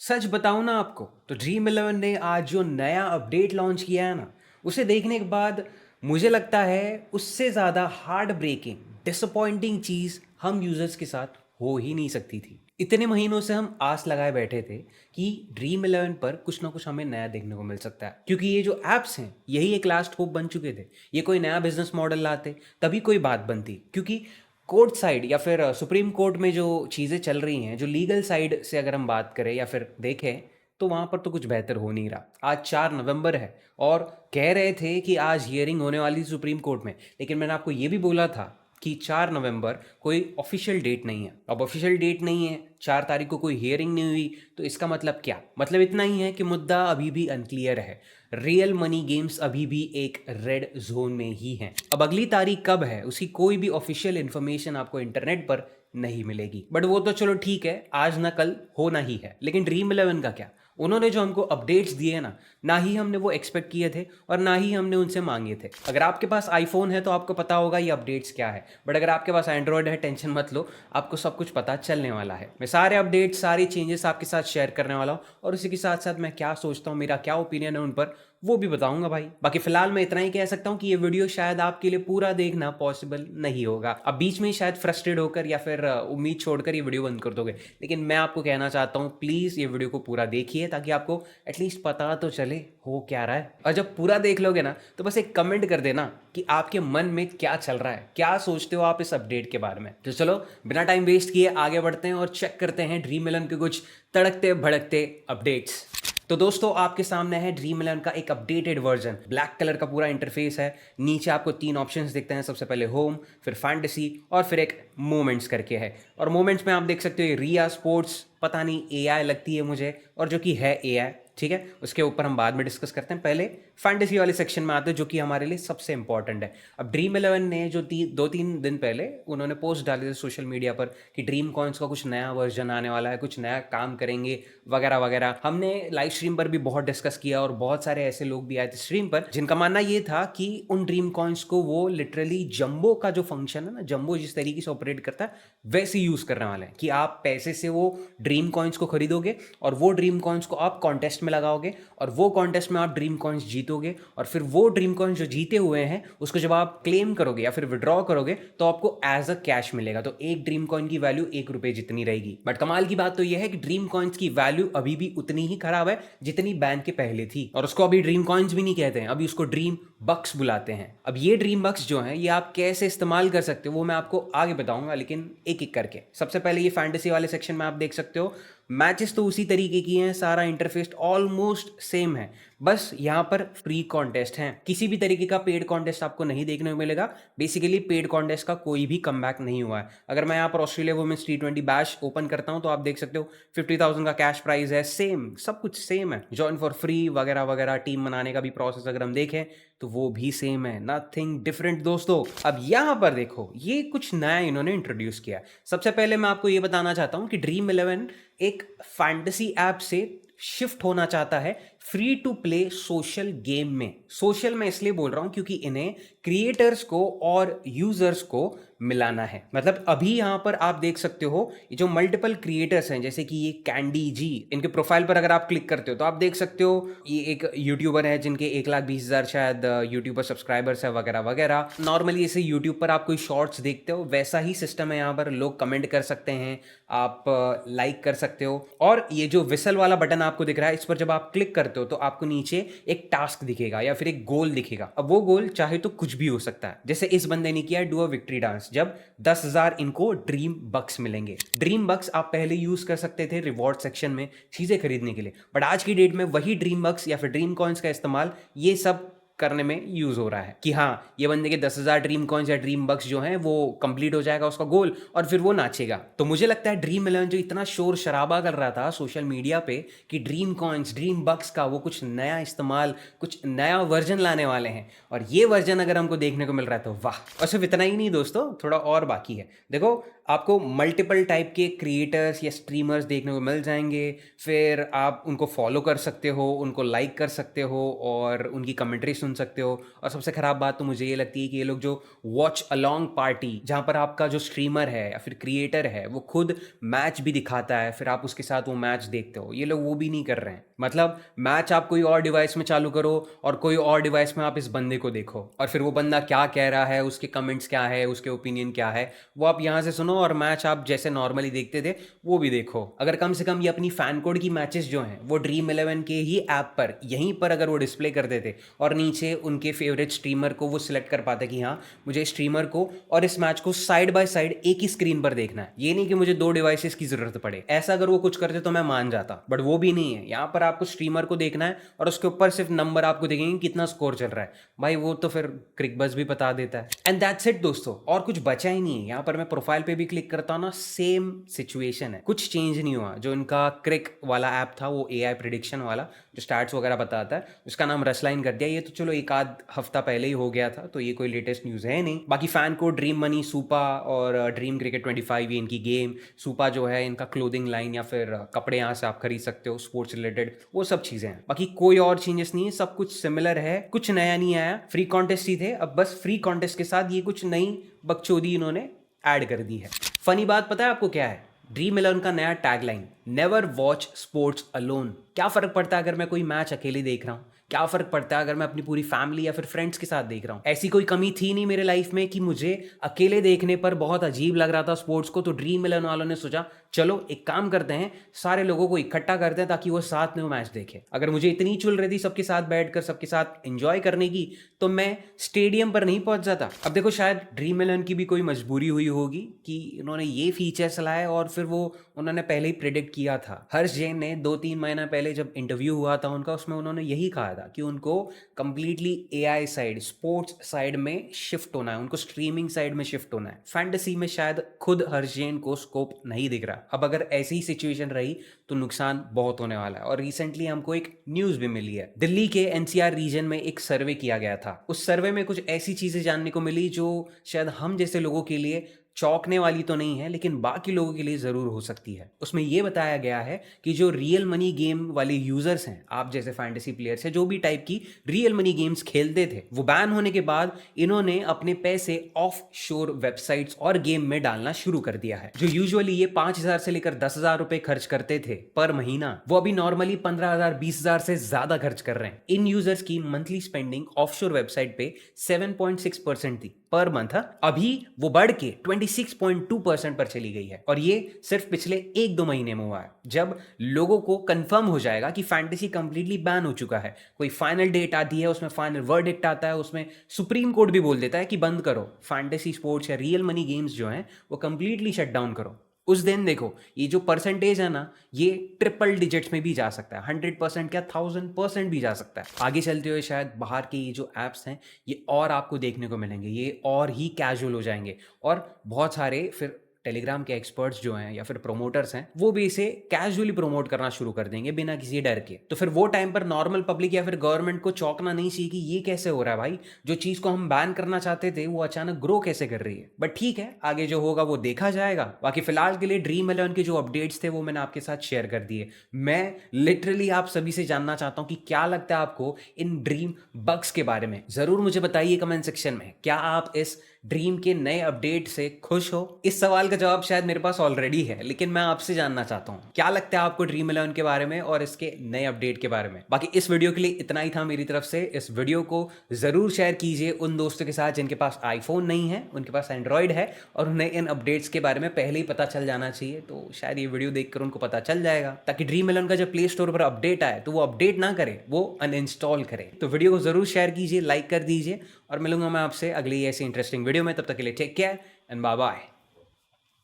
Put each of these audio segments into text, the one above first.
सच बताऊं ना आपको तो ड्रीम इलेवन ने आज जो नया अपडेट लॉन्च किया है ना, उसे देखने के बाद मुझे लगता है उससे ज़्यादा हार्ट ब्रेकिंग डिसअपॉइंटिंग चीज़ हम यूज़र्स के साथ हो ही नहीं सकती थी। इतने महीनों से हम आस लगाए बैठे थे कि ड्रीम इलेवन पर कुछ ना कुछ हमें नया देखने को मिल सकता है, क्योंकि ये जो ऐप्स हैं यही एक लास्ट होप बन चुके थे। ये कोई नया बिजनेस मॉडल लाते तभी कोई बात बनती, क्योंकि कोर्ट साइड या फिर सुप्रीम कोर्ट में जो चीज़ें चल रही हैं, जो लीगल साइड से अगर हम बात करें या फिर देखें, तो वहाँ पर तो कुछ बेहतर हो नहीं रहा। आज 4 नवंबर है और कह रहे थे कि आज हियरिंग होने वाली थी सुप्रीम कोर्ट में, लेकिन मैंने आपको ये भी बोला था कि 4 नवंबर कोई ऑफिशियल डेट नहीं है। अब ऑफिशियल डेट नहीं है, 4 तारीख को कोई हियरिंग नहीं हुई, तो इसका मतलब क्या? मतलब इतना ही है कि मुद्दा अभी भी अनक्लियर है। रियल मनी गेम्स अभी भी एक रेड जोन में ही हैं। अब अगली तारीख कब है उसकी कोई भी ऑफिशियल इन्फॉर्मेशन आपको इंटरनेट पर नहीं मिलेगी, बट वो तो चलो ठीक है, आज ना कल होना ही है। लेकिन ड्रीम इलेवन का क्या? उन्होंने जो हमको अपडेट्स दिए ना ही हमने वो एक्सपेक्ट किए थे और ना ही हमने उनसे मांगे थे। अगर आपके पास आईफोन है तो आपको पता होगा ये अपडेट्स क्या है, बट अगर आपके पास एंड्रॉयड है, टेंशन मत लो, आपको सब कुछ पता चलने वाला है। मैं सारे अपडेट्स, सारे चेंजेस आपके साथ शेयर करने वाला हूँ और उसी के साथ साथ मैं क्या सोचता हूँ, मेरा क्या ओपिनियन है उन पर, वो भी बताऊंगा भाई। बाकी फिलहाल मैं इतना ही कह सकता हूँ कि ये वीडियो शायद आपके लिए पूरा देखना पॉसिबल नहीं होगा। अब बीच में ही शायद फ्रस्ट्रेट होकर या फिर उम्मीद छोड़कर ये वीडियो बंद कर दोगे, लेकिन मैं आपको कहना चाहता हूँ प्लीज़ ये वीडियो को पूरा देखिए, ताकि आपको एटलीस्ट पता तो चले हो क्या रहा है। और जब पूरा देख लोगे ना तो बस एक कमेंट कर देना कि आपके मन में क्या चल रहा है, क्या सोचते हो आप इस अपडेट के बारे में। तो चलो बिना टाइम वेस्ट किए आगे बढ़ते हैं और चेक करते हैं ड्रीम इलेवन के कुछ तड़कते भड़कते अपडेट्स। तो दोस्तों आपके सामने है ड्रीम इलेवन का एक अपडेटेड वर्जन। ब्लैक कलर का पूरा इंटरफेस है। नीचे आपको 3 ऑप्शंस दिखते हैं, सबसे पहले होम, फिर फैंटेसी और फिर एक मोमेंट्स करके है। और मोमेंट्स में आप देख सकते हो रिया स्पोर्ट्स, पता नहीं एआई लगती है मुझे, और जो कि है एआई, ठीक है, उसके ऊपर हम बाद में डिस्कस करते हैं। पहले फैंटेसी वाले सेक्शन में आते हैं जो कि हमारे लिए सबसे इंपॉर्टेंट है। अब ड्रीम इलेवन ने जो 2-3 दिन पहले उन्होंने पोस्ट डाले थे सोशल मीडिया पर कि ड्रीम कॉइन्स का कुछ नया वर्जन आने वाला है, कुछ नया काम करेंगे वगैरह वगैरह। हमने लाइव स्ट्रीम पर भी बहुत डिस्कस किया और बहुत सारे ऐसे लोग भी आए थे स्ट्रीम पर जिनका मानना ये था कि उन ड्रीम कॉइन्स को वो लिटरली जंबो का जो फंक्शन है ना, जंबो जिस तरीके से ऑपरेट करता है वैसे यूज करने वाले हैं, कि आप पैसे से वो ड्रीम कॉइन्स को खरीदोगे और वो ड्रीम कॉइन्स को आप कॉन्टेस्ट में लगाओगे और वो कॉन्टेस्ट में आप ड्रीम कॉइन्स जीतोगे, और फिर वो ड्रीम कॉइन्स जो जीते हुए हैं उसको जब आप क्लेम करोगे या फिर विड्रॉ करोगे तो आपको एज अ कैश मिलेगा। तो एक ड्रीम कॉइन की वैल्यू 1 रुपए जितनी रहेगी। बट कमाल की बात तो यह है कि ड्रीम कॉइन्स की वैल्यू अभी भी उतनी ही खराब है जितनी बैन के पहले थी, और उसको अभी ड्रीम कॉइन्स भी नहीं कहते हैं, अभी उसको ड्रीम बक्स बुलाते हैं। अब ये ड्रीम बक्स जो हैं ये आप कैसे इस्तेमाल कर सकते हो वो मैं आपको आगे बताऊंगा, लेकिन एक एक करके। सबसे पहले ये फैंटेसी वाले सेक्शन में आप देख सकते हो मैचेस तो उसी तरीके की हैं, सारा इंटरफेस ऑलमोस्ट सेम है, बस यहाँ पर फ्री कॉन्टेस्ट हैं। किसी भी तरीके का पेड कॉन्टेस्ट आपको नहीं देखने को मिलेगा। बेसिकली पेड कॉन्टेस्ट का कोई भी कमबैक नहीं हुआ है। अगर मैं यहाँ पर Australia women's T20 bash open करता हूँ तो आप देख सकते हो 50,000 का कैश प्राइज है, सेम सब कुछ सेम है। जॉइन फॉर फ्री वगैरह वगैरह, टीम बनाने का भी प्रोसेस अगर हम देखें तो वो भी सेम है, नथिंग डिफरेंट दोस्तों। अब यहाँ पर देखो ये कुछ नया इन्होंने इंट्रोड्यूस किया। सबसे पहले मैं आपको ये बताना चाहता हूँ कि ड्रीम इलेवन एक फैंटेसी ऐप से शिफ्ट होना चाहता है free to play social game में। सोशल में इसलिए बोल रहा हूं क्योंकि इन्हें क्रिएटर्स को और यूजर्स को मिलाना है। मतलब अभी यहां पर आप देख सकते हो ये जो मल्टीपल क्रिएटर्स हैं, जैसे कि ये कैंडी जी, इनके प्रोफाइल पर अगर आप क्लिक करते हो तो आप देख सकते हो ये एक यूट्यूबर है जिनके 1,20,000 शायद यूट्यूब पर सब्सक्राइबर्स है वगैरह वगैरह। नॉर्मली जैसे यूट्यूब पर आप कोई शॉर्ट्स देखते हो वैसा ही सिस्टम है। यहाँ पर लोग कमेंट कर सकते हैं, आप लाइक कर सकते हो, और ये जो विसल वाला बटन आपको दिख रहा है इस पर जब आप क्लिक करते हो तो आपको नीचे एक टास्क दिखेगा या फिर एक गोल दिखेगा। अब वो गोल चाहे तो कुछ भी हो सकता है, जैसे इस बंदे ने किया डू अ विक्ट्री डांस, जब 10,000 इनको ड्रीम बक्स मिलेंगे। ड्रीम बक्स आप पहले यूज कर सकते थे रिवॉर्ड सेक्शन में चीजें खरीदने के लिए, बट आज की डेट में वही ड्रीम बक्स या फिर ड्रीम कॉइन्स का इस्तेमाल ये सब करने में यूज हो रहा है कि हाँ ये बंदे के 10,000 ड्रीम कॉइन्स या ड्रीम बक्स जो हैं वो कंप्लीट हो जाएगा उसका गोल, और फिर वो नाचेगा। तो मुझे लगता है ड्रीम इलेवन जो इतना शोर शराबा कर रहा था सोशल मीडिया पे कि ड्रीम कॉइन्स ड्रीम बक्स का वो कुछ नया इस्तेमाल, कुछ नया वर्जन लाने वाले हैं, और ये वर्जन अगर हमको देखने को मिल रहा है तो वाह। और सिर्फ इतना ही नहीं दोस्तों, थोड़ा और बाकी है। देखो आपको मल्टीपल टाइप के क्रिएटर्स या स्ट्रीमर्स देखने को मिल जाएंगे। फिर आप उनको फॉलो कर सकते हो, उनको लाइक कर सकते हो और उनकी कमेंट्री सुन सकते हो। और सबसे ख़राब बात तो मुझे ये लगती है कि ये लोग जो वॉच अलोंग पार्टी, जहाँ पर आपका जो स्ट्रीमर है या फिर क्रिएटर है वो खुद मैच भी दिखाता है, फिर आप उसके साथ वो मैच देखते हो, ये लोग वो भी नहीं कर रहे हैं। मतलब मैच आप कोई और डिवाइस में चालू करो और कोई और डिवाइस में आप इस बंदे को देखो, और फिर वो बंदा क्या कह रहा है, उसके कमेंट्स क्या है, उसके ओपिनियन क्या है, वो आप यहाँ से सुनो और मैच आप जैसे नॉर्मली देखते थे वो भी देखो। अगर कम से कम ये अपनी फैन कोड की मैचेस जो हैं वो ड्रीम 11 के ही ऐप पर यहीं पर अगर वो डिस्प्ले कर देते और नीचे उनके फेवरेट स्ट्रीमर को वो सिलेक्ट कर पाते कि हाँ मुझे स्ट्रीमर को और इस मैच को साइड बाय साइड एक ही स्क्रीन पर देखना है, ये नहीं कि मुझे 2 डिवाइसेस की जरूरत पड़े, ऐसा अगर वो कुछ करते तो मैं मान जाता। बट वो भी नहीं है, यहाँ पर आपको स्ट्रीमर को देखना है और उसके ऊपर सिर्फ नंबर आपको देखेंगे कितना स्कोर चल रहा है। भाई वो तो फिर क्रिकबज़ भी बता देता है। एंड दैट्स इट दोस्तों, और कुछ बचा ही नहीं है। यहाँ पर मैं प्रोफाइल पे भी क्लिक करता हूँ ना, सेम सिचुएशन है, कुछ चेंज नहीं हुआ। जो इनका क्रिक वाला ऐप था वो AI प्रिडिक्शन वाला जो स्टैट्स वगैरह बताता है, उसका नाम रसलाइन कर दिया। ये तो चलो एक आध हफ्ता पहले ही हो गया था, तो ये कोई लेटेस्ट न्यूज़ है नहीं। बाकी फैन को ड्रीम मनी, सुपा और ड्रीम क्रिकेट 25 ये इनकी गेम, सुपा जो है इनका क्लोथिंग लाइन या फिर कपड़े यहाँ से आप खरीद सकते हो स्पोर्ट्स रिलेटेड, वो सब चीज़ें हैं। बाकी कोई और चेंजेस नहीं है, सब कुछ सिमिलर है, कुछ नया नहीं आया। फ्री कॉन्टेस्ट ही थे, अब बस फ्री कॉन्टेस्ट के साथ ये कुछ नई बकचोदी इन्होंने ऐड कर दी है। फनी बात पता है आपको क्या है? ड्रीम 11 का नया tagline, never watch sports alone. क्या फर्क पड़ता है अगर मैं कोई मैच अकेले देख रहा हूँ? क्या फर्क पड़ता है अगर मैं अपनी पूरी फैमिली या फिर फ्रेंड्स के साथ देख रहा हूँ? ऐसी कोई कमी थी नहीं मेरे लाइफ में कि मुझे अकेले देखने पर बहुत अजीब लग रहा था स्पोर्ट्स को, तो ड्रीम 11 वालों ने सोचा चलो एक काम करते हैं, सारे लोगों को इकट्ठा करते हैं ताकि वो साथ में वो मैच देखें। अगर मुझे इतनी चुल रही थी सबके साथ बैठकर सबके साथ एंजॉय करने की, तो मैं स्टेडियम पर नहीं पहुंच जाता। अब देखो शायद ड्रीम 11 की भी कोई मजबूरी हुई होगी कि उन्होंने ये फीचर्स लाए और फिर वो उन्होंने पहले ही प्रेडिक्ट किया था। हर्ष जैन ने 2-3 महीना पहले जब इंटरव्यू हुआ था उनका, उसमें उन्होंने यही कहा था कि उनको completely AI side, sports side में शिफ्ट होना है, उनको स्ट्रीमिंग साइड में शिफ्ट होना है। फैंटेसी में शायद खुद हर्ष जैन को स्कोप नहीं दिख रहा। अब अगर ऐसी ही सिचुएशन रही तो नुकसान बहुत होने वाला है। और रिसेंटली हमको एक न्यूज़ भी मिली है, दिल्ली के NCR रीजन में एक सर्वे किया गया था। उस सर्वे में कुछ ऐसी चीज़ें जानने को मिली जो शायद हम जैसे लोगों के लिए चौंकने वाली तो नहीं है, लेकिन बाकी लोगों के लिए ज़रूर हो सकती है। उसमें यह बताया गया है कि जो रियल मनी गेम वाले यूज़र्स हैं, आप जैसे फैंटेसी प्लेयर्स हैं जो भी टाइप की रियल मनी गेम्स खेलते थे, वो बैन होने के बाद इन्होंने अपने पैसे ऑफ शोर वेबसाइट्स और गेम में डालना शुरू कर दिया है। जो यूजुअली ये 5,000 से लेकर 10,000 रुपए खर्च करते थे पर महीना, वो अभी नॉर्मली 15,000 20,000 से ज़्यादा खर्च कर रहे हैं। इन यूजर्स की मंथली स्पेंडिंग ऑफशोर वेबसाइट पे 7.6% थी पर मंथ। अभी वो बढ़ के 26.2% पर चली गई है, और ये सिर्फ पिछले 1-2 महीने में हुआ है, जब लोगों को कंफर्म हो जाएगा कि फैंटेसी कंप्लीटली बैन हो चुका है। कोई फाइनल डेट आती है, उसमें फाइनल वर्डिक्ट आता है, उसमें सुप्रीम कोर्ट भी बोल देता है कि बंद करो फैंटेसी स्पोर्ट्स या रियल मनी गेम्स जो हैं वो कंप्लीटली शट डाउन करो। उस दिन देखो ये जो परसेंटेज है ना, ये ट्रिपल डिजिट्स में भी जा सकता है, 100% क्या 1000% भी जा सकता है। आगे चलते हुए शायद बाहर के ये जो ऐप्स हैं ये और आपको देखने को मिलेंगे, ये और ही कैजुअल हो जाएंगे, और बहुत सारे फिर टेलीग्राम के एक्सपर्ट्स जो हैं या फिर प्रोमोटर्स हैं वो भी इसे कैजुअली प्रमोट करना शुरू कर देंगे बिना किसी डर के। तो फिर वो टाइम पर नॉर्मल पब्लिक या फिर गवर्नमेंट को चौंकना नहीं चाहिए कि ये कैसे हो रहा है भाई, जो चीज़ को हम बैन करना चाहते थे वो अचानक ग्रो कैसे कर रही है। बट ठीक है, आगे जो होगा वो देखा जाएगा। बाकी फिलहाल के लिए ड्रीम 11 के जो अपडेट्स थे वो मैंने आपके साथ शेयर कर दिए। मैं लिटरली आप सभी से जानना चाहता हूँ कि क्या लगता है आपको इन ड्रीम बग्स के बारे में। ज़रूर मुझे बताइए कमेंट सेक्शन में, क्या आप इस ड्रीम के नए अपडेट से खुश हो? इस सवाल का जवाब शायद मेरे पास ऑलरेडी है, लेकिन मैं आपसे जानना चाहता हूँ क्या लगता है आपको ड्रीम 11 के बारे में और इसके नए अपडेट के बारे में। बाकी इस वीडियो के लिए इतना ही था मेरी तरफ से। इस वीडियो को जरूर शेयर कीजिए उन दोस्तों के साथ जिनके पास आईफोन नहीं है, उनके पास एंड्रॉयड है और उन्हें इन अपडेट्स के बारे में पहले ही पता चल जाना चाहिए। तो शायद ये वीडियो देखकर उनको पता चल जाएगा, ताकि ड्रीम 11 का जब प्ले स्टोर पर अपडेट आए तो वो अपडेट ना करे, वो अनइंस्टॉल करे। तो वीडियो को जरूर शेयर कीजिए, लाइक कर दीजिए, और मिलूंगा मैं आपसे अगली ऐसी इंटरेस्टिंग वीडियो में। तब तक के लिए take care and bye bye.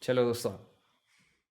चलो दोस्तों।